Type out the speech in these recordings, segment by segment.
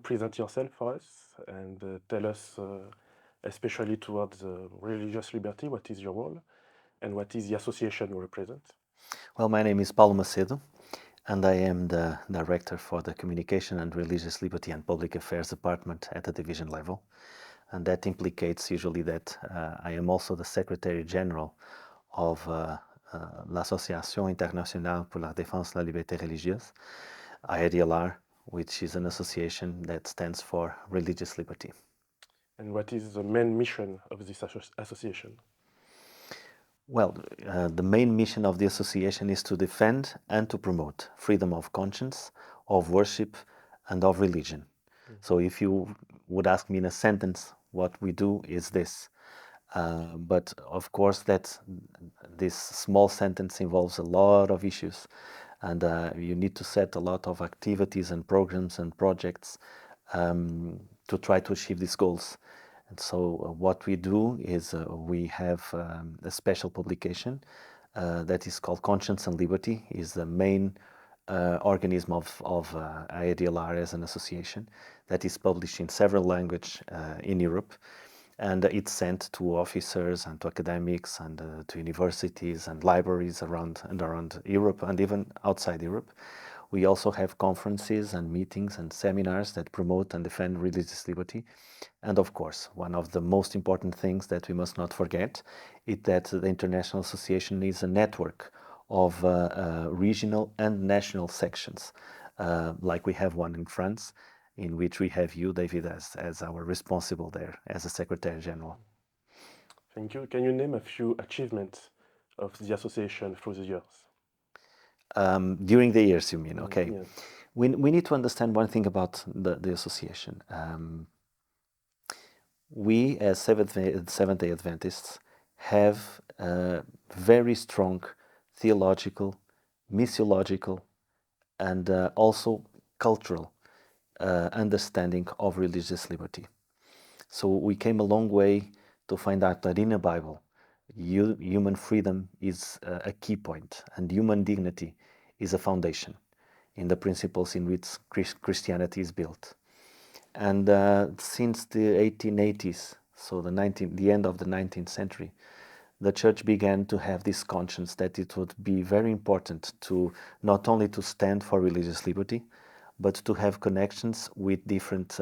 present yourself for us and tell us, especially towards religious liberty, what is your role and what is the association you represent? Well, my name is Paulo Macedo, and I am the Director for the Communication and Religious Liberty and Public Affairs Department at the division level. And that implicates usually that I am also the Secretary General of l'Association Internationale pour la Défense de la Liberté Religieuse, IADLR, which is an association that stands for religious liberty. And what is the main mission of this association? Well, the main mission of the association is to defend and to promote freedom of conscience, of worship, and of religion. So if you would ask me in a sentence, what we do is this. But of course, this small sentence involves a lot of issues, and you need to set a lot of activities and programs and projects to try to achieve these goals. And so what we do is we have a special publication that is called Conscience and Liberty, is the main organism of IADLR as an association that is published in several languages in Europe. And it's sent to officers and to academics and to universities and libraries around Europe and even outside Europe. We also have conferences and meetings and seminars that promote and defend religious liberty. And of course, one of the most important things that we must not forget is that the International Association is a network of regional and national sections, like we have one in France, in which we have you, David, as our responsible there, as a Secretary General. Thank you. Can you name a few achievements of the association through the years? During the years, you mean? Okay. Yes. We need to understand one thing about the association. We, as Seventh-day Adventists, have a very strong theological, missiological, and also cultural understanding of religious liberty. So we came a long way to find out that in the Bible, human freedom is a key point, and human dignity is a foundation in the principles in which Christianity is built. And since the 1880s, so the end of the 19th century, the church began to have this conscience that it would be very important to not only to stand for religious liberty, but to have connections with different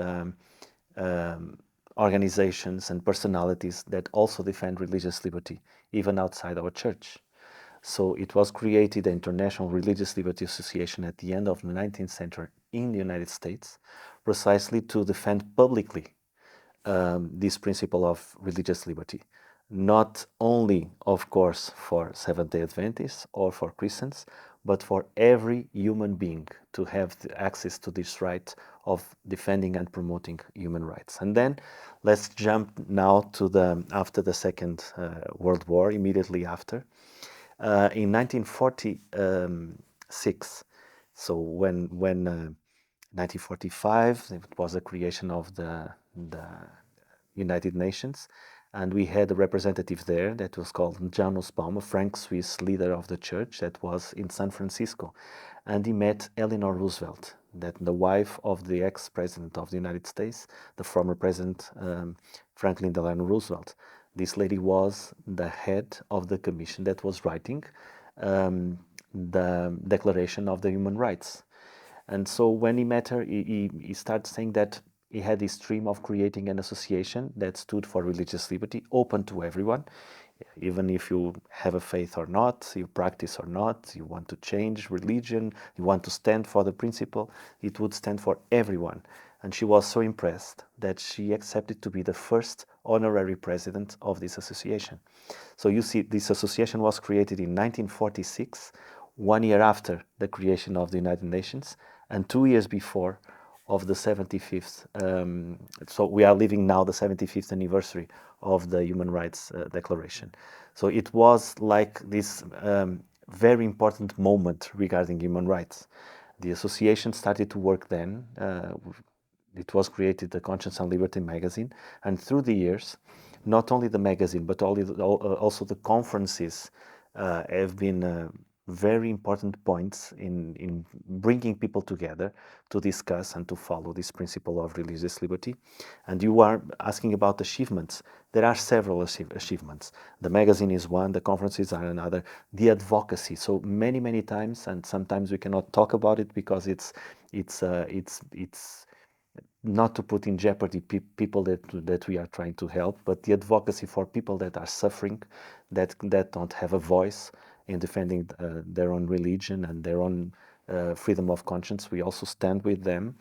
organizations and personalities that also defend religious liberty, even outside our church. So it was created the International Religious Liberty Association at the end of the 19th century in the United States, precisely to defend publicly this principle of religious liberty. Not only, of course, for Seventh-day Adventists or for Christians, but for every human being to have the access to this right of defending and promoting human rights. And then let's jump now to after the Second World War, immediately after. In 1946, so when 1945, it was the creation of the United Nations, and we had a representative there that was called Jan Nussbaum, a Frank Swiss leader of the church that was in San Francisco, and he met Eleanor Roosevelt, the wife of the ex-president of the United States, the former president Franklin Delano Roosevelt. This lady was the head of the commission that was writing the Declaration of the Human Rights. And so when he met her, he started saying that he had this dream of creating an association that stood for religious liberty, open to everyone, even if you have a faith or not, you practice or not, you want to change religion, you want to stand for the principle, it would stand for everyone. And she was so impressed that she accepted to be the first honorary president of this association. So you see, this association was created in 1946, 1 year after the creation of the United Nations, and 2 years before of the 75th. So we are living now the 75th anniversary of the Human Rights Declaration. So it was like this very important moment regarding human rights. The association started to work then. It was created, the Conscience and Liberty magazine, and through the years, not only the magazine, but also the conferences have been very important points in bringing people together to discuss and to follow this principle of religious liberty. And you are asking about achievements. There are several achievements. The magazine is one, the conferences are another, the advocacy. So many times, and sometimes we cannot talk about it because it's not to put in jeopardy people that we are trying to help, but the advocacy for people that are suffering, that don't have a voice in defending their own religion and their own freedom of conscience. We also stand with them.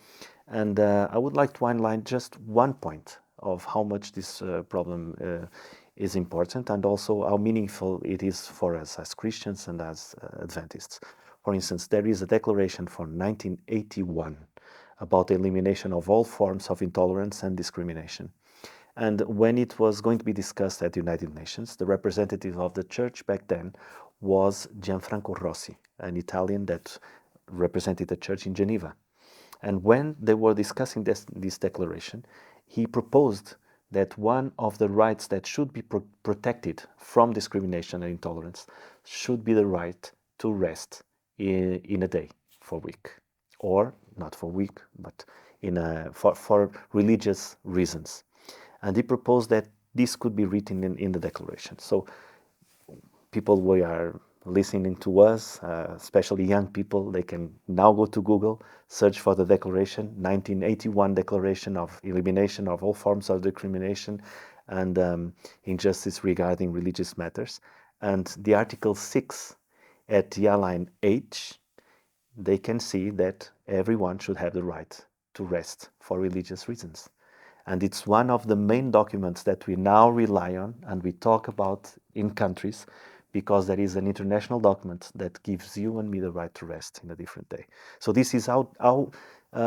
And I would like to highlight just one point of how much this problem is important, and also how meaningful it is for us as Christians and as Adventists. For instance, there is a declaration from 1981 about the elimination of all forms of intolerance and discrimination. And when it was going to be discussed at the United Nations, the representative of the church back then was Gianfranco Rossi, an Italian that represented the church in Geneva. And when they were discussing this declaration, he proposed that one of the rights that should be protected from discrimination and intolerance should be the right to rest in a day for a week, or not for a week, but for religious reasons. And he proposed that this could be written in the declaration. So people who are listening to us, especially young people, they can now go to Google, search for the declaration, 1981 Declaration of Elimination of All Forms of Discrimination and Injustice Regarding Religious Matters. And the Article 6 at the line H, they can see that everyone should have the right to rest for religious reasons. And it's one of the main documents that we now rely on and we talk about in countries, because there is an international document that gives you and me the right to rest in a different day. So this is how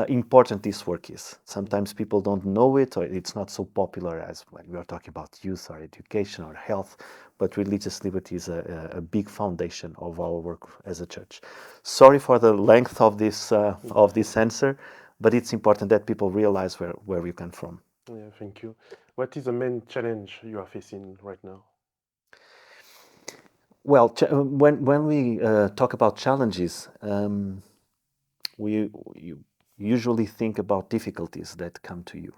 important this work is. Sometimes people don't know it, or it's not so popular as when we are talking about youth or education or health, but religious liberty is a big foundation of our work as a church. Sorry for the length of this answer, but it's important that people realize where we come from. Yeah, thank you. What is the main challenge you are facing right now? Well, when we talk about challenges, we usually think about difficulties that come to you.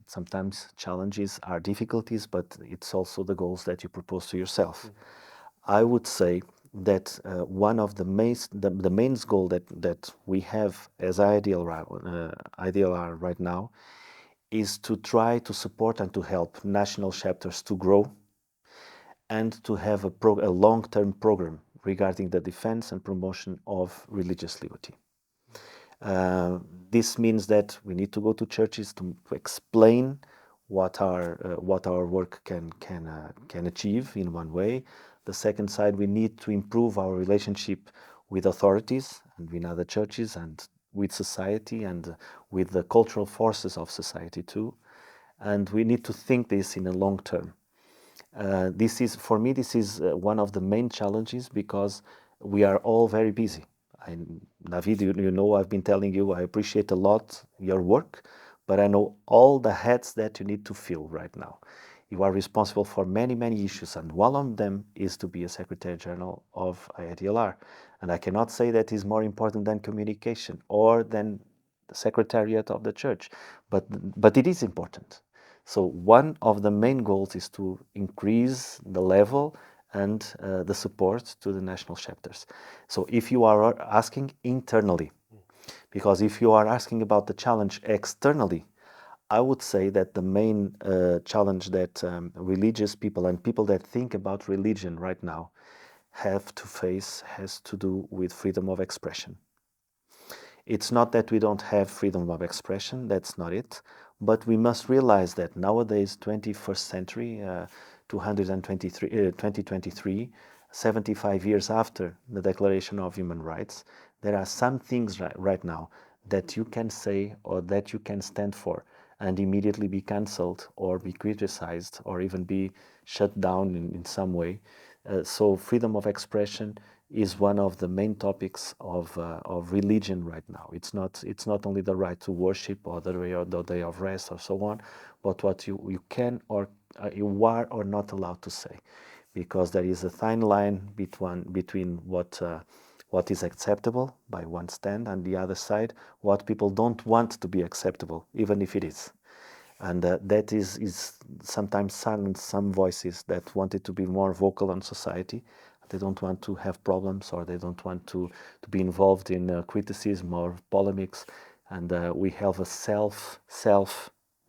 Sometimes challenges are difficulties, but it's also the goals that you propose to yourself. I would say that one of the main goal that we have as IDLR right now is to try to support and to help national chapters to grow and to have a long-term program regarding the defense and promotion of religious liberty. This means that we need to go to churches to explain what our work can achieve in one way. The second side, we need to improve our relationship with authorities and with other churches and with society and with the cultural forces of society too. And we need to think this in a long term. This is, for me, one of the main challenges because we are all very busy. David, you know, I've been telling you, I appreciate a lot your work, but I know all the hats that you need to fill right now. You are responsible for many issues, and one of them is to be a Secretary General of IADLR. And I cannot say that is more important than communication or than the Secretariat of the Church, but it is important. So one of the main goals is to increase the level and the support to the national chapters. So if you are asking internally, because if you are asking about the challenge externally, I would say that the main challenge that religious people and people that think about religion right now have to face has to do with freedom of expression. It's not that we don't have freedom of expression, that's not it, but we must realize that nowadays, 21st century, 2023, 75 years after the Declaration of Human Rights, there are some things right now that you can say or that you can stand for and immediately be cancelled or be criticized or even be shut down in some way. So freedom of expression is one of the main topics of religion right now. It's not only the right to worship or the day of rest or so on, but what you can or you are or not allowed to say. because there is a fine line between what is acceptable by one stand and the other side, what people don't want to be acceptable, even if it is. And that is sometimes silence some voices that wanted to be more vocal on society. They don't want to have problems, or they don't want to be involved in criticism or polemics. And we have a self,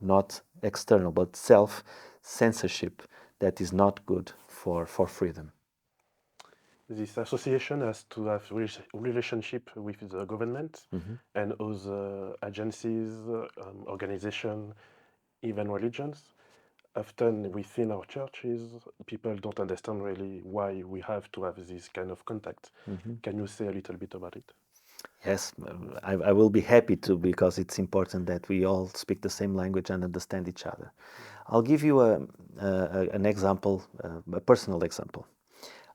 not external, but self censorship that is not good for freedom. This association has to have relationship with the government and other agencies, organizations, even religions. Often within our churches, people don't understand really why we have to have this kind of contact. Can you say a little bit about it? Yes, I will be happy to, because it's important that we all speak the same language and understand each other. I'll give you an example, a personal example.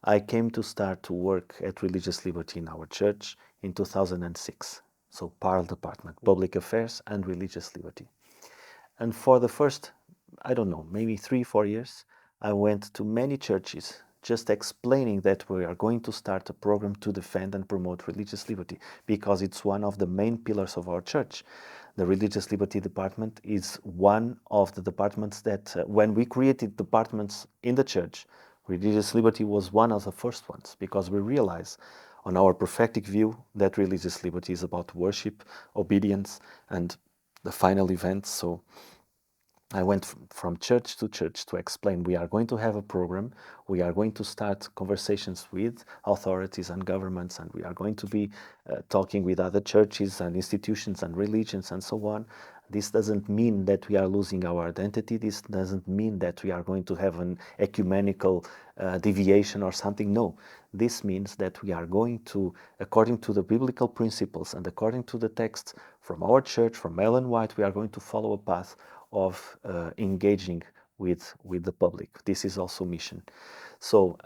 I came to start to work at Religious Liberty in our church in 2006. So PARL department, Public Affairs and Religious Liberty. And for the first, I don't know, maybe 3-4 years, I went to many churches just explaining that we are going to start a program to defend and promote religious liberty, because it's one of the main pillars of our church. The Religious Liberty Department is one of the departments that, when we created departments in the church, religious liberty was one of the first ones, because we realize on our prophetic view that religious liberty is about worship, obedience, and the final event. So I went from church to church to explain we are going to have a program, we are going to start conversations with authorities and governments, and we are going to be talking with other churches and institutions and religions and so on. This doesn't mean that we are losing our identity. This doesn't mean that we are going to have an ecumenical deviation or something. No, this means that we are going to, according to the biblical principles and according to the texts from our church, from Ellen White, we are going to follow a path of engaging with the public. This is also mission. So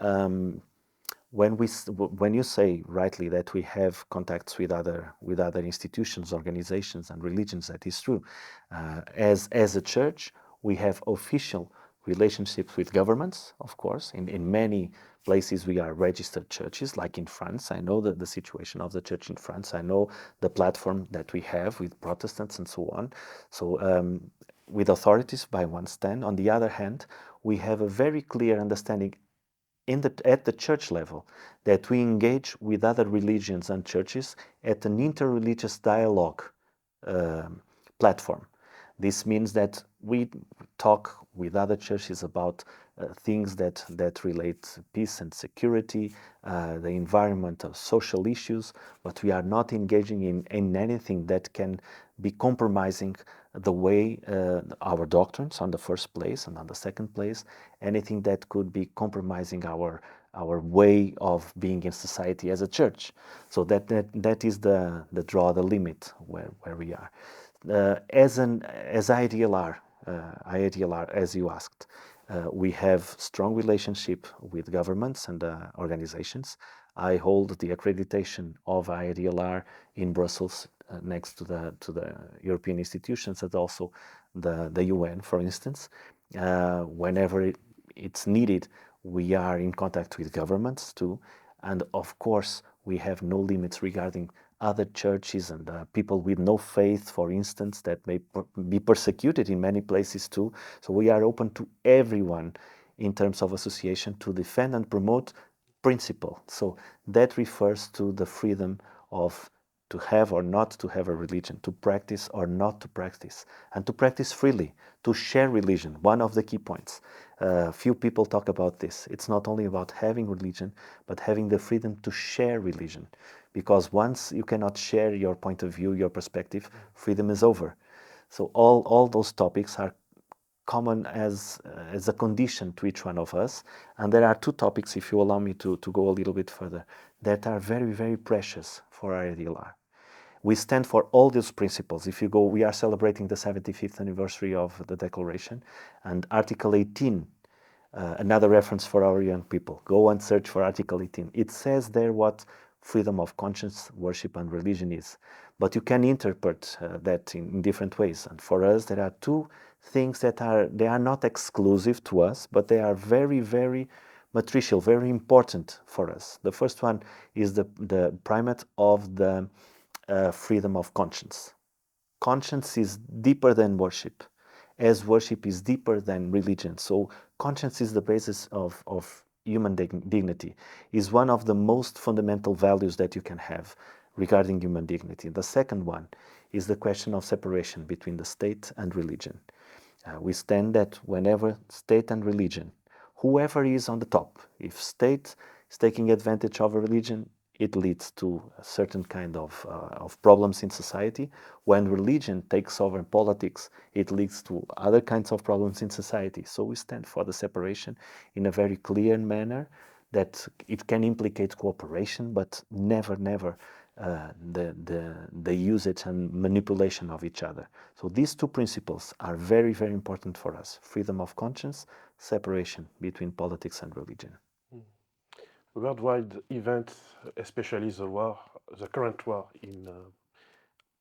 when you say rightly that we have contacts with other institutions, organizations, and religions, that is true. As a church, we have official relationships with governments, of course. In many places we are registered churches, like in France. I know the situation of the church in France. I know the platform that we have with Protestants and so on. So with authorities by one stand. On the other hand, we have a very clear understanding at the church level that we engage with other religions and churches at an interreligious dialogue platform. This means that we talk with other churches about things that relate peace and security, the environment, of social issues, but we are not engaging in anything that can be compromising the way our doctrines on the first place, and on the second place, anything that could be compromising our way of being in society as a church. So that is the the limit where we are. As IADLR, as you asked, we have strong relationship with governments and organizations. I hold the accreditation of IADLR in Brussels, next to the European institutions, and also the UN, for instance. Whenever it's needed, we are in contact with governments too, and of course we have no limits regarding other churches and people with no faith, for instance, that may be persecuted in many places too. So we are open to everyone in terms of association to defend and promote principle. So that refers to the freedom of to have or not to have a religion, to practice or not to practice, and to practice freely, to share religion. One of the key points. Few people talk about this. It's not only about having religion, but having the freedom to share religion. Because once you cannot share your point of view, your perspective, freedom is over. So all those topics are common as a condition to each one of us. And there are two topics, if you allow me to go a little bit further, that are very, very precious for IADLR. We stand for all these principles. If you go, we are celebrating the 75th anniversary of the Declaration, and Article 18, another reference for our young people. Go and search for Article 18. It says there what freedom of conscience, worship, and religion is. But you can interpret that in different ways. And for us, there are two things that they are not exclusive to us, but they are very, very matricial, very important for us. The first one is the primate of the freedom of conscience. Conscience is deeper than worship, as worship is deeper than religion. So conscience is the basis of human dignity, is one of the most fundamental values that you can have regarding human dignity. The second one is the question of separation between the state and religion. We stand that whenever state and religion, whoever is on the top, if state is taking advantage of a religion, it leads to a certain kind of problems in society. When religion takes over politics, it leads to other kinds of problems in society. So we stand for the separation in a very clear manner, that it can implicate cooperation, but never, never the usage and manipulation of each other. So these two principles are very, very important for us: freedom of conscience, separation between politics and religion. Worldwide events, especially the current war in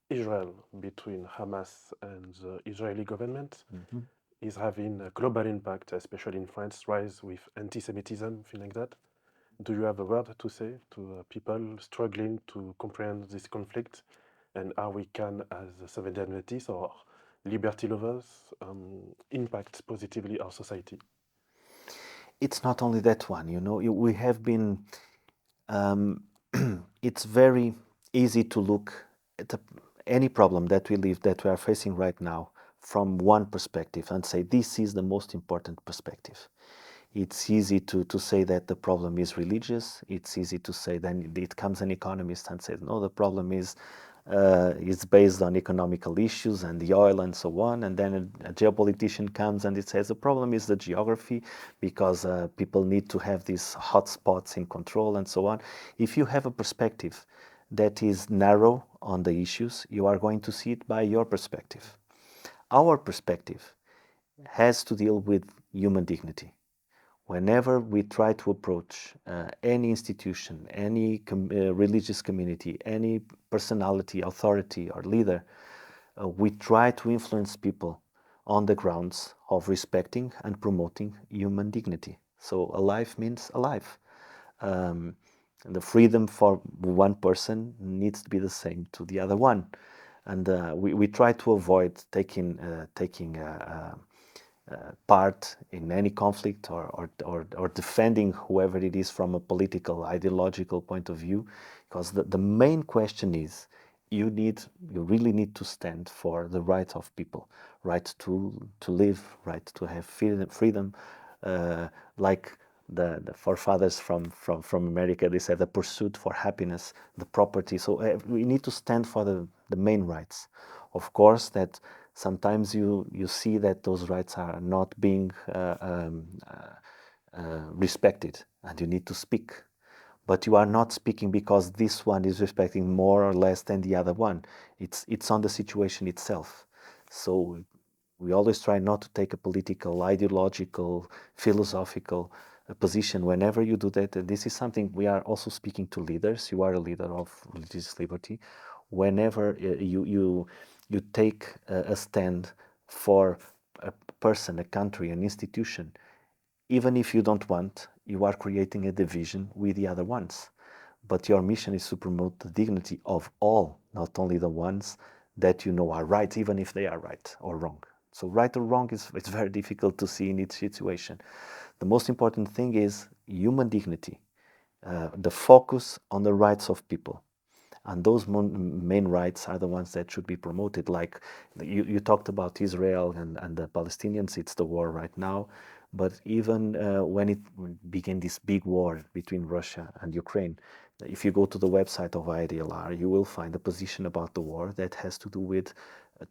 Israel between Hamas and the Israeli government, is having a global impact, especially in France, rise with anti-Semitism, things like that. Do you have a word to say to people struggling to comprehend this conflict and how we can, as Seventh-day Adventists or liberty lovers, impact positively our society? It's not only that one, we have been, it's very easy to look at any problem that we are facing right now from one perspective and say this is the most important perspective. It's easy to say that the problem is religious. It's easy to say, then it comes an economist and says, no, the problem is based on economical issues and the oil and so on. And then a geopolitician comes and it says the problem is the geography, because people need to have these hot spots in control and so on. If you have a perspective that is narrow on the issues, you are going to see it by your perspective. Our perspective has to deal with human dignity. Whenever we try to approach any institution, any religious community, any personality, authority, or leader, we try to influence people on the grounds of respecting and promoting human dignity. So a life means a life. The freedom for one person needs to be the same to the other one. And we try to avoid taking part in any conflict or defending whoever it is from a political, ideological point of view, because the main question is you really need to stand for the rights of people, right to live, right to have freedom, like the forefathers from America, they said the pursuit for happiness, the property. So we need to stand for the main rights. Of course, that sometimes you see that those rights are not being respected, and you need to speak. But you are not speaking because this one is respecting more or less than the other one. It's on the situation itself. So we always try not to take a political, ideological, philosophical position whenever you do that. And this is something we are also speaking to leaders. You are a leader of religious liberty. Whenever you take a stand for a person, a country, an institution, even if you don't want, you are creating a division with the other ones. But your mission is to promote the dignity of all, not only the ones that you know are right, even if they are right or wrong. So right or wrong it's very difficult to see in each situation. The most important thing is human dignity, the focus on the rights of people. And those main rights are the ones that should be promoted. Like you talked about Israel and the Palestinians, it's the war right now. But even when it began this big war between Russia and Ukraine, if you go to the website of IDLR, you will find a position about the war that has to do with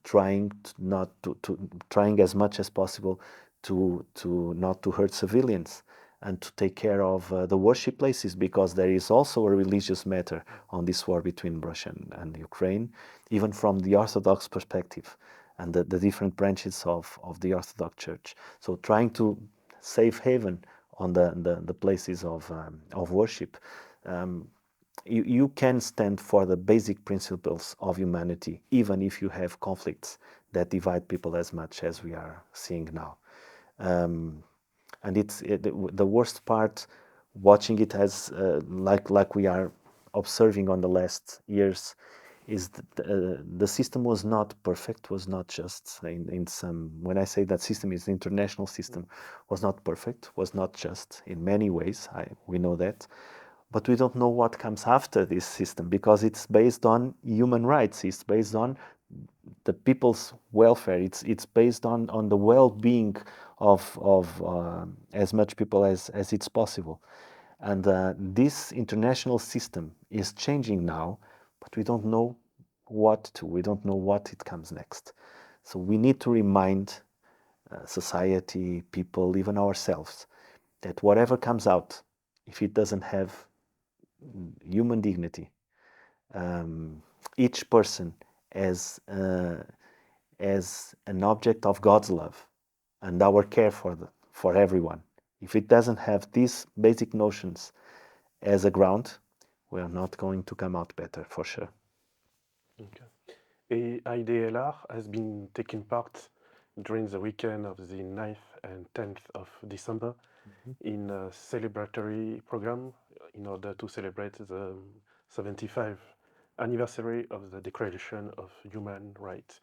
trying trying as much as possible to not to hurt civilians and to take care of the worship places, because there is also a religious matter on this war between Russia and Ukraine, even from the Orthodox perspective and the different branches of the Orthodox Church. So trying to save haven on the places of worship. You can stand for the basic principles of humanity, even if you have conflicts that divide people as much as we are seeing now. And the worst part, watching it as like we are observing on the last years, is the system was not perfect, was not just in some. When I say that system is the international system, was not perfect, was not just in many ways. We know that, but we don't know what comes after this system because it's based on human rights. It's based on the people's welfare. It's based on the well-being of as much people as it's possible. And this international system is changing now, but we don't know we don't know what it comes next. So we need to remind society, people, even ourselves, that whatever comes out, if it doesn't have human dignity, each person as an object of God's love and our care for everyone. If it doesn't have these basic notions as a ground, we are not going to come out better for sure. Okay. IDLR has been taking part during the weekend of the 9th and 10th of December in a celebratory program in order to celebrate the 75th anniversary of the Declaration of Human Rights.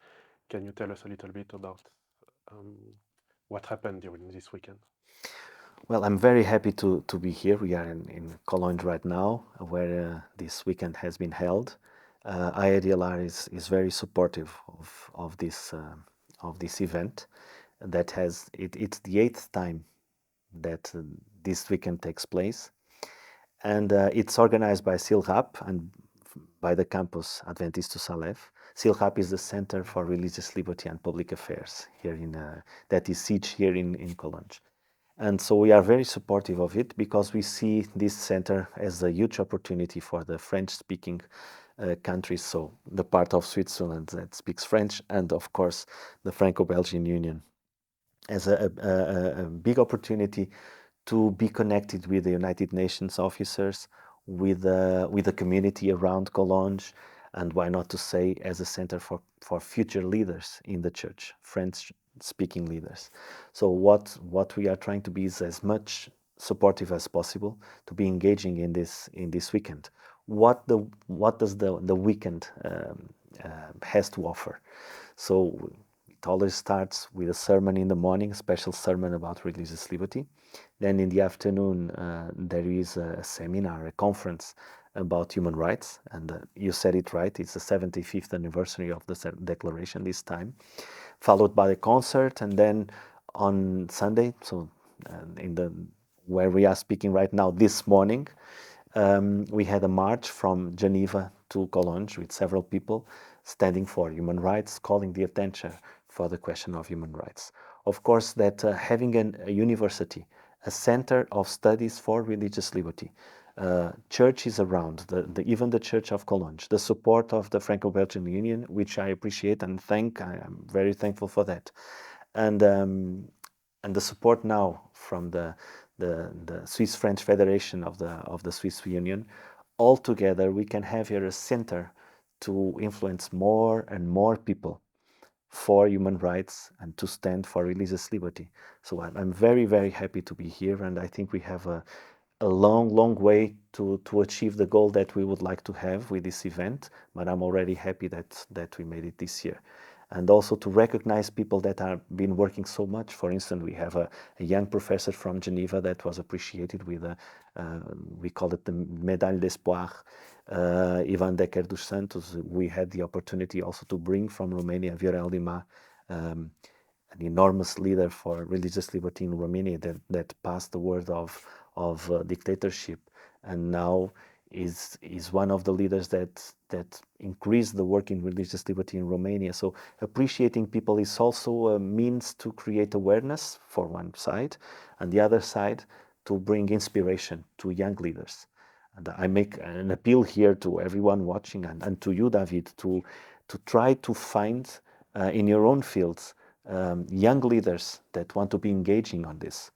Can you tell us a little bit about what happened during this weekend? Well, I'm very happy to be here. We are in Cologne right now, where this weekend has been held. IADLR is very supportive of this event. That it's the 8th time that this weekend takes place, and it's organized by SILRAP and by the campus Adventistus Aleph. SILRAP is the Center for Religious Liberty and Public Affairs here that is siege here in Cologne. And so we are very supportive of it because we see this center as a huge opportunity for the French-speaking countries, so the part of Switzerland that speaks French, and of course the Franco-Belgian Union, as a big opportunity to be connected with the United Nations officers, with the community around Cologne, and why not to say as a center for future leaders in the church, French-speaking leaders. So what we are trying to be is as much supportive as possible to be engaging in this weekend. What does the weekend has to offer? So it always starts with a sermon in the morning, a special sermon about religious liberty. Then in the afternoon, there is a seminar, a conference about human rights. And you said it right, it's the 75th anniversary of the declaration this time, followed by a concert. And then on Sunday, so where we are speaking right now, this morning, we had a march from Geneva to Cologne with several people standing for human rights, calling the attention for the question of human rights. Of course, that having a university, a center of studies for religious liberty, churches around, even the Church of Cologne, the support of the Franco-Belgian Union, which I appreciate and I am very thankful for that, and the support now from the Swiss-French Federation of the Swiss Union. All together, we can have here a center to influence more and more people for human rights and to stand for religious liberty. So I'm very, very happy to be here, and I think we have a long way to achieve the goal that we would like to have with this event, but I'm already happy that we made it this year. And also to recognize people that have been working so much. For instance, we have a young professor from Geneva that was appreciated with we call it the Médaille d'Espoir, Ivan Decker dos Santos. We had the opportunity also to bring from Romania Viorel Lima, an enormous leader for religious liberty in Romania that passed the word of dictatorship, and now is one of the leaders that increased the work in religious liberty in Romania. So appreciating people is also a means to create awareness for one side, and the other side to bring inspiration to young leaders. And I make an appeal here to everyone watching and to you, David, to try to find in your own fields young leaders that want to be engaging on this.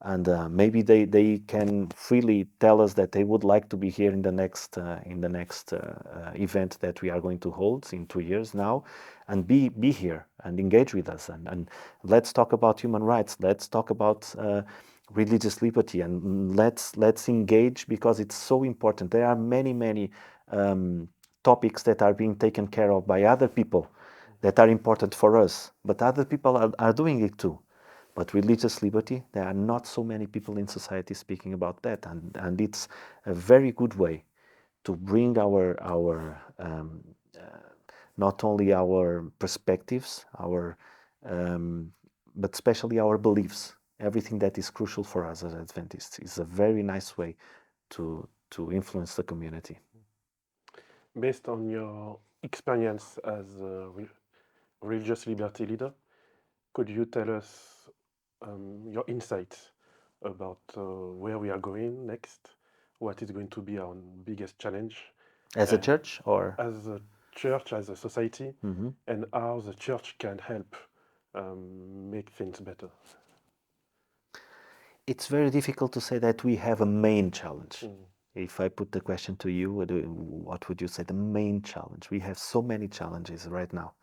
And maybe they can freely tell us that they would like to be here in the next event that we are going to hold in 2 years now, and be here and engage with us, and let's talk about human rights. Let's talk about religious liberty, and let's engage, because it's so important. There are many topics that are being taken care of by other people that are important for us, but other people are doing it too. But religious liberty, there are not so many people in society speaking about that, and it's a very good way to bring our not only our perspectives, but especially our beliefs. Everything that is crucial for us as Adventists is a very nice way to influence the community. Based on your experience as a religious liberty leader, could you tell us your insights about where we are going next? What is going to be our biggest challenge As a church, or as a church, as a society, Mhm. and how the church can help make things better? It's very difficult to say that we have a main challenge. Mm. If I put the question to you, what would you say the main challenge? We have so many challenges right now.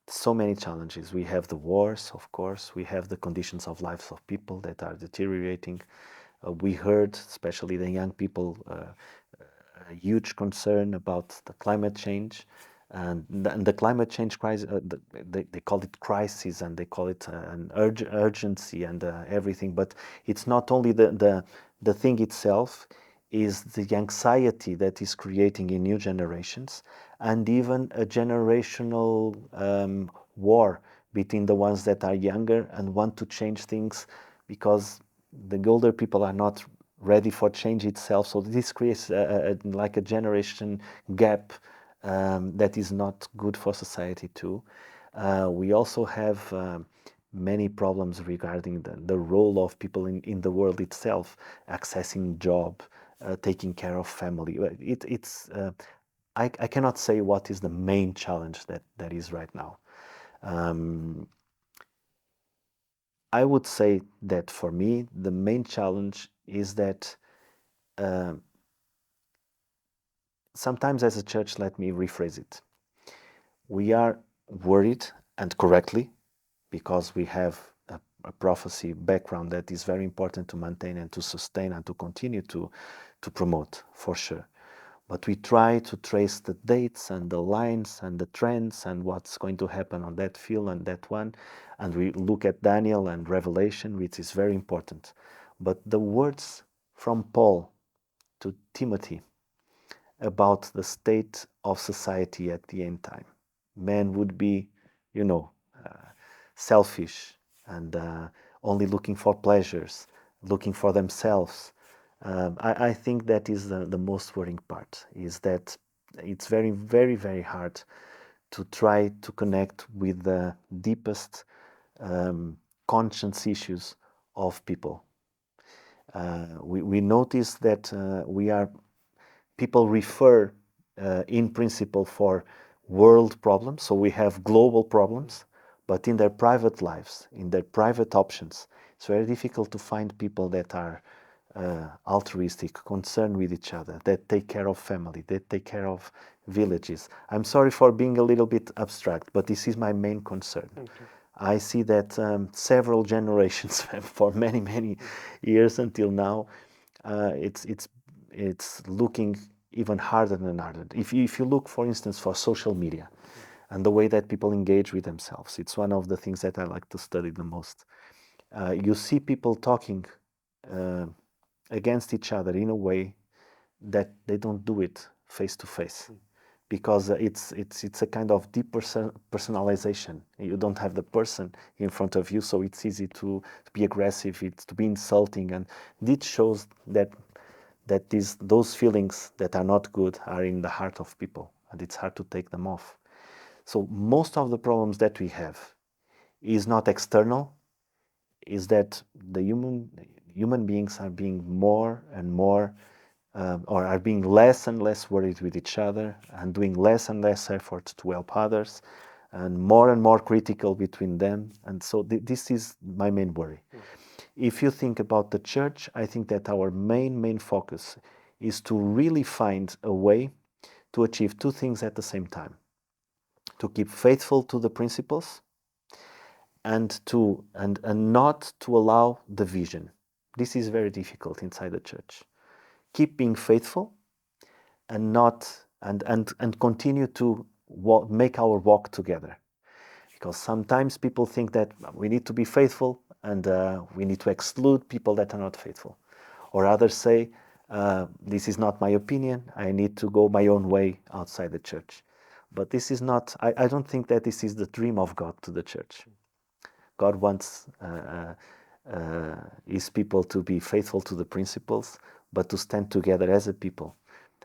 So many challenges. We have the wars, of course. We have the conditions of lives of people that are deteriorating. We heard, especially the young people, a huge concern about the climate change. And the climate change crisis, they call it crisis, and they call it an urgency and everything. But it's not only the thing itself, is the anxiety that is creating in new generations, and even a generational war between the ones that are younger and want to change things, because the older people are not ready for change itself. So this creates like a generation gap that is not good for society too. We also have many problems regarding the role of people in the world itself, accessing job, taking care of family. I cannot say what is the main challenge that is right now. I would say that for me, the main challenge is that sometimes as a church, let me rephrase it. We are worried, and correctly, because we have a prophecy background that is very important to maintain and to sustain and to continue to promote, for sure. But we try to trace the dates and the lines and the trends and what's going to happen on that field and that one. And we look at Daniel and Revelation, which is very important. But the words from Paul to Timothy about the state of society at the end time. Men would be, selfish and only looking for pleasures, looking for themselves. I think that is the most worrying part, is that it's very, very, very hard to try to connect with the deepest conscience issues of people. We notice that people refer in principle for world problems, so we have global problems, but in their private lives, in their private options, it's very difficult to find people that are altruistic, concerned with each other, that take care of family, that take care of villages. I'm sorry for being a little bit abstract, but this is my main concern. Okay. I see that several generations, for many, many years until now, it's looking even harder and harder. If you look, for instance, for social media and the way that people engage with themselves, it's one of the things that I like to study the most. You see people talking against each other in a way that they don't do it face to face, because it's a kind of deep personalization. You don't have the person in front of you, so it's easy to be aggressive, it's to be insulting, and this shows that those feelings that are not good are in the heart of people, and it's hard to take them off. So most of the problems that we have is not external, is that the human beings are being more and more or are being less and less worried with each other and doing less and less effort to help others, and more critical between them. And so this is my main worry. If you think about the church, I think that our main focus is to really find a way to achieve two things at the same time: to keep faithful to the principles and not to allow division. This is very difficult inside the church. Keep being faithful and not and continue to make our walk together. Because sometimes people think that we need to be faithful and we need to exclude people that are not faithful. Or others say, this is not my opinion, I need to go my own way outside the church. But this is not, I don't think that this is the dream of God to the church. God wants his people to be faithful to the principles, but to stand together as a people.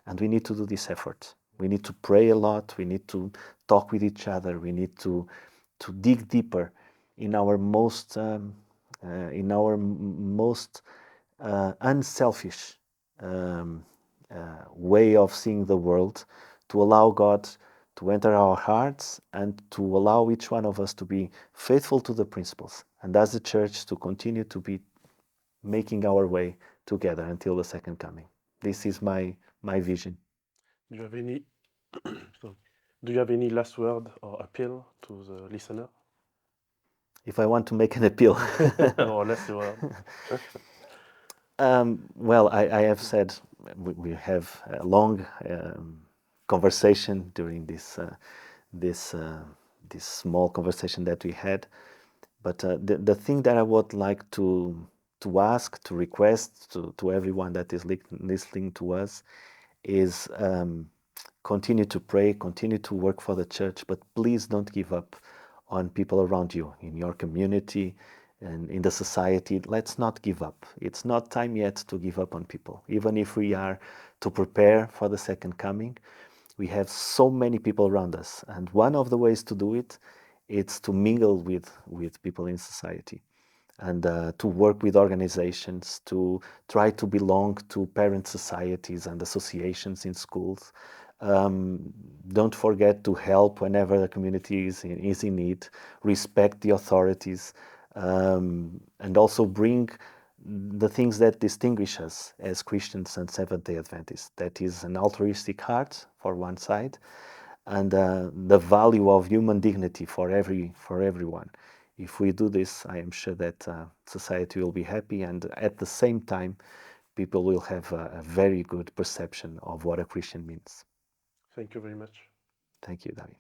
And we need to do this effort. We need to pray a lot. We need to talk with each other. We need to dig deeper in our most unselfish way of seeing the world, to allow God to enter our hearts and to allow each one of us to be faithful to the principles, and as a church to continue to be making our way together until the second coming. This is my vision. Do you have any sorry. Do you have any last word or appeal to the listener? If I want to make an appeal. Or last word? Well, I have said we have a long conversation during this small conversation that we had. But the thing that I would like to ask, to request to everyone that is listening to us is continue to pray, continue to work for the church, but please don't give up on people around you, in your community and in the society. Let's not give up. It's not time yet to give up on people. Even if we are to prepare for the second coming, we have so many people around us. And one of the ways to do it is to mingle with people in society and to work with organizations, to try to belong to parent societies and associations in schools. Don't forget to help whenever the community is in need, respect the authorities, and also bring the things that distinguish us as Christians and Seventh-day Adventists. That is an altruistic heart for one side, and the value of human dignity for everyone. If we do this, I am sure that society will be happy, and at the same time, people will have a very good perception of what a Christian means. Thank you very much. Thank you, David.